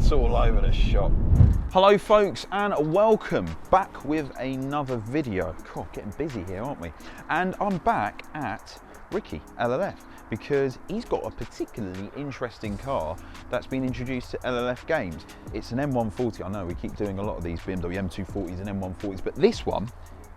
bits all over the shop. Hello folks, and welcome back with another video. God, getting busy here, aren't we? And I'm back at Ricky LLF because he's got a particularly interesting car that's been introduced to LLF games. It's an M140. I know we keep doing a lot of these BMW M240s and M140s, but this one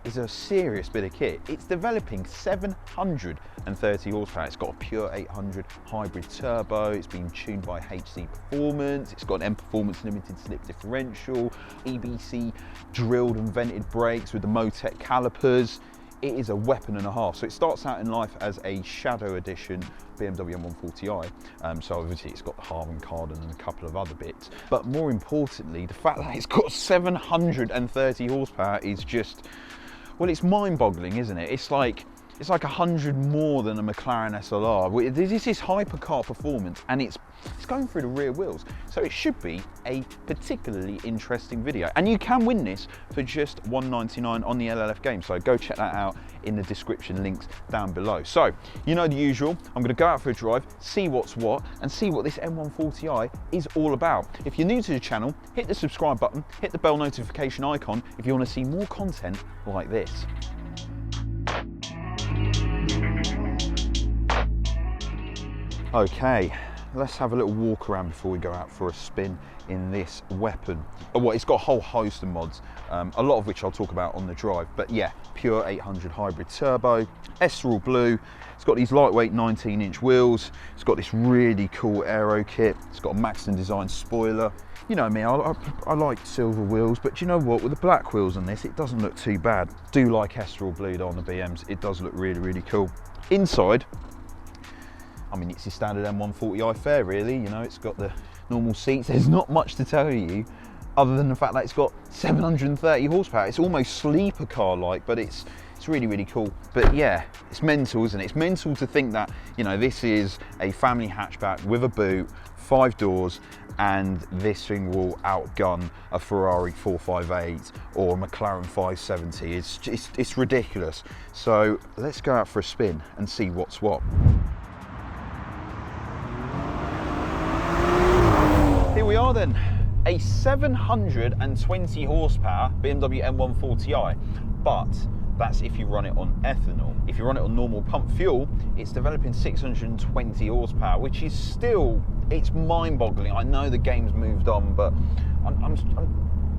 is a serious bit of kit. It's developing 730 horsepower. It's got a pure 800 hybrid turbo. It's been tuned by HC Performance. It's got an M Performance limited slip differential, EBC drilled and vented brakes with the Motech calipers. It is a weapon and a half. So it starts out in life as a shadow edition BMW M140i. So obviously it's got the Harman Kardon and a couple of other bits. But more importantly, the fact that it's got 730 horsepower is just, well, it's mind-boggling, isn't it? It's like 100 more than a McLaren SLR. This is hypercar performance, and it's going through the rear wheels. So it should be a particularly interesting video. And you can win this for just $199 on the LLF game. So go check that out in the description, links down below. So, you know the usual, I'm gonna go out for a drive, see what's what, and see what this M140i is all about. If you're new to the channel, hit the subscribe button, hit the bell notification icon if you wanna see more content like this. Okay, let's have a little walk around before we go out for a spin in this weapon. Well, it's got a whole host of mods, a lot of which I'll talk about on the drive, but yeah, pure 800 hybrid turbo, Estoril blue. It's got these lightweight 19-inch wheels. It's got this really cool aero kit. It's got a Maxton design spoiler. You know me, I like silver wheels, but do you know what? With the black wheels on this, it doesn't look too bad. Do like Estoril blue though on the BMs. It does look really, really cool. Inside, I mean, it's your standard M140i fare, really. You know, it's got the normal seats. There's not much to tell you other than the fact that it's got 730 horsepower. It's almost sleeper car-like, but it's really, really cool. But yeah, it's mental, isn't it? It's mental to think that, you know, this is a family hatchback with a boot, 5 doors, and this thing will outgun a Ferrari 458 or a McLaren 570. It's ridiculous. So let's go out for a spin and see what's what. Here we are then, a 720 horsepower BMW M140i, but that's if you run it on ethanol. If you run it on normal pump fuel, it's developing 620 horsepower, which is still, it's mind-boggling. I know the game's moved on, but I'm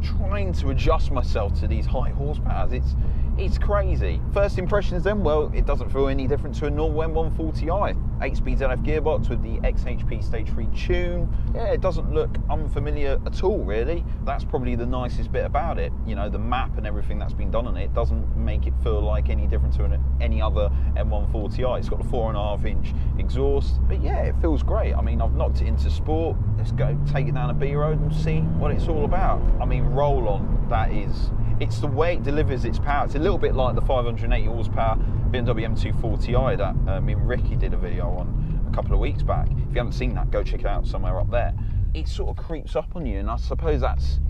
trying to adjust myself to these high horsepowers. It's crazy. First impressions then, well, it doesn't feel any different to a normal M140i. 8-speed ZF gearbox with the XHP Stage 3 tune. Yeah, it doesn't look unfamiliar at all, really. That's probably the nicest bit about it. You know, the map and everything that's been done on it doesn't make it feel like any different to any other M140i. It's got the 4.5-inch exhaust, but yeah, it feels great. I mean, I've knocked it into sport. Let's go take it down a B road and see what it's all about. I mean, roll on, that is, it's the way it delivers its power. It's a little bit like the 580 horsepower BMW M240i that me and Ricky did a video on a couple of weeks back. If you haven't seen that, go check it out somewhere up there. It sort of creeps up on you, and I suppose that's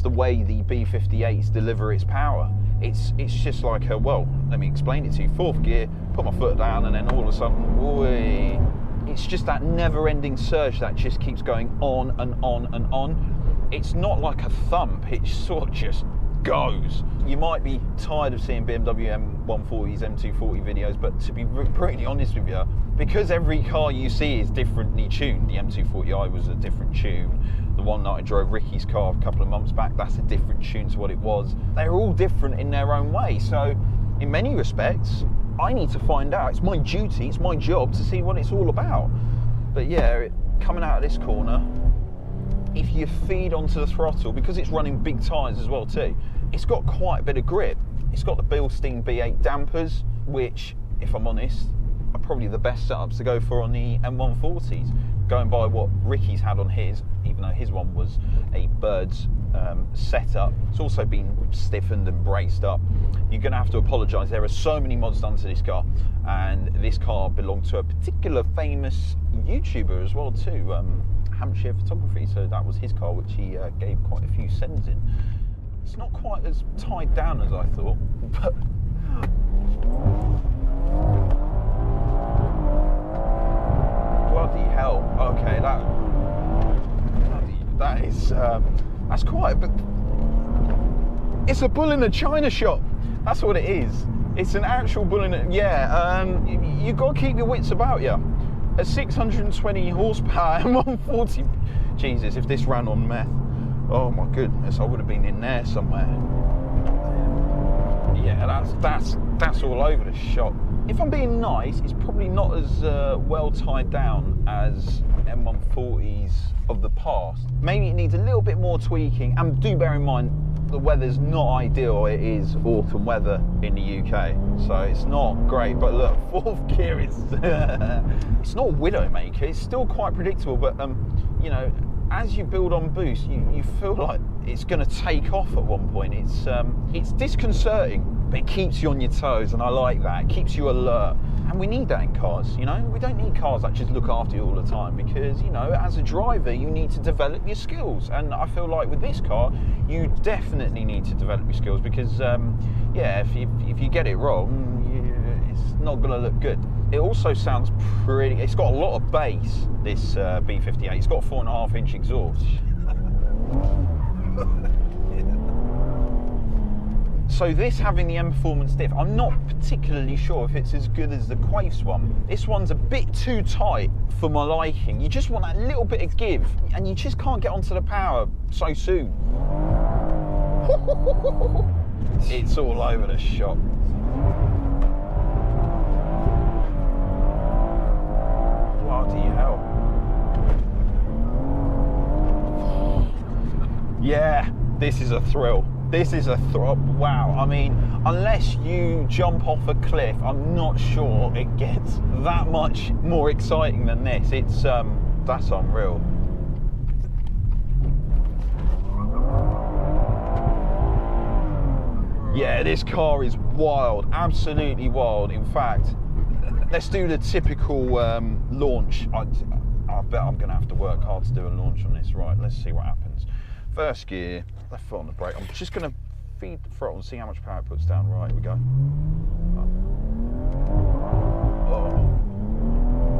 the way the B58s deliver its power. It's just like a, well, let me explain it to you. 4th gear, put my foot down, and then all of a sudden, whee, it's just that never-ending surge that just keeps going on and on and on. It's not like a thump, it sort of just goes. You might be tired of seeing BMW M140s, M240 videos, but to be pretty honest with you, because every car you see is differently tuned. The M240i was a different tune. The one that I drove Ricky's car a couple of months back, that's a different tune to what it was. They're all different in their own way. So in many respects, I need to find out. It's my duty, it's my job to see what it's all about. But yeah, coming out of this corner, if you feed onto the throttle, because it's running big tyres as well too, it's got quite a bit of grip. It's got the Bilstein B8 dampers, which, if I'm honest, are probably the best setups to go for on the M140s. Going by what Ricky's had on his, even though his one was a Bird's setup, it's also been stiffened and braced up. You're going to have to apologise. There are so many mods done to this car, and this car belonged to a particular famous YouTuber as well too, Hampshire Photography, so that was his car, which he gave quite a few sends in. It's not quite as tied down as I thought, but bloody hell, okay, that bloody That is, that's quite, but it's a bull in a china shop. That's what it is. It's an actual bull in a, yeah, you've got to keep your wits about you. A 620 horsepower M140, Jesus, if this ran on meth, oh my goodness, I would have been in there somewhere. Yeah, that's all over the shop. If I'm being nice, it's probably not as well tied down as M140s of the past. Maybe it needs a little bit more tweaking, and do bear in mind the weather's not ideal. It is autumn weather in the UK, so it's not great. But look, fourth gear is it's not a widowmaker, it's still quite predictable, but you know, as you build on boost, you feel like it's going to take off at one point. It's disconcerting, but it keeps you on your toes, and I like that. It keeps you alert, and we need that in cars, you know? We don't need cars that just look after you all the time, because, you know, as a driver, you need to develop your skills, and I feel like with this car, you definitely need to develop your skills, because, yeah, if you get it wrong, it's not going to look good. It also sounds pretty, it's got a lot of bass, this B58. It's got a 4.5-inch exhaust. So this having the M Performance diff, I'm not particularly sure if it's as good as the Quaifs one. This one's a bit too tight for my liking. You just want that little bit of give, and you just can't get onto the power so soon. It's all over the shop. Bloody hell. Yeah, this is a thrill. This is a thrill. Wow, I mean, unless you jump off a cliff, I'm not sure it gets that much more exciting than this. It's, that's unreal. Yeah, this car is wild, absolutely wild. In fact, let's do the typical launch. I bet I'm gonna have to work hard to do a launch on this. Right, let's see what happens. First gear, left foot on the brake. I'm just gonna feed the throttle and see how much power it puts down. Right, here we go. Oh,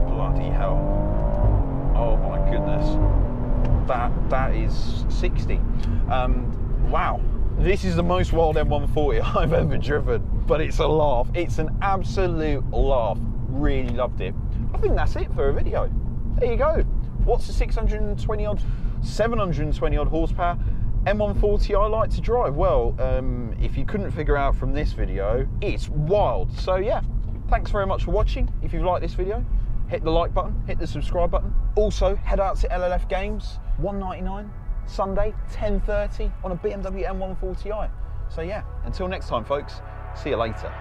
bloody hell. Oh my goodness. That is 60. Wow. This is the most wild M140 I've ever driven, but it's a laugh. It's an absolute laugh. Really loved it. I think that's it for a video. There you go. What's the 720 odd horsepower M140i like to drive? Well, if you couldn't figure out from this video, it's wild. So yeah, thanks very much for watching. If you've liked this video, hit the like button, hit the subscribe button. Also, head out to LLF Games, $199. Sunday, 10:30 on a BMW M140i. So yeah, until next time folks, see you later.